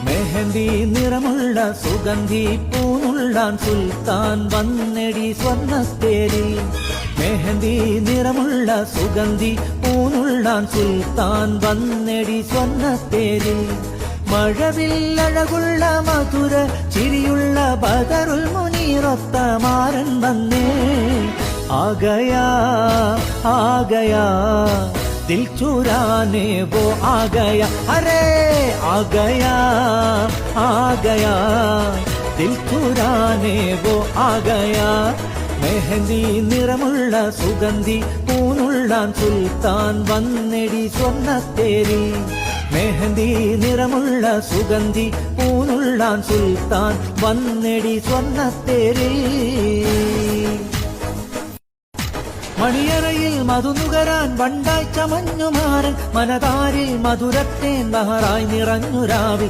മെഹന്തി നിറമുള്ള സുഗന്ധി പൂനുള്ളാൻ സുൽത്താൻ വന്നെടി സ്വർണ്ണത്തേരിൽ. മെഹന്തി നിറമുള്ള സുഗന്ധി പൂനുള്ളാൻ സുൽത്താൻ വന്നെടി സ്വർണ്ണത്തേരിൽ. മഴവില്ലഴകുള്ള മധുര ചിരിയുള്ള ബദറുൽ മുനീറൊത്ത മാരൻ വന്നേ. ആഗയാ ആഗയാ दिल चुराने वो आ गया, अरे आ गया दिल चुराने वो आ गया. മെഹന്തി നിറമുള്ള സുഗന്ധി പൂനുള്ളാൻ സുൽത്താൻ വന്നെടി സ്വർണ്ണത്തേരിൽ. മെഹന്തി നിറമുള്ള സുഗന്ധി പൂനുള്ളാൻ സുൽത്താൻ വന്നെടി സ്വർണ്ണത്തേരിൽ. മണിയറയിൽ മധുനുകരാൻ വണ്ടായി ചമഞ്ഞുമാരൻ മനതാരിൽ മധുരത്തേൻ ബഹറായി നിറഞ്ഞു രാവിൽ.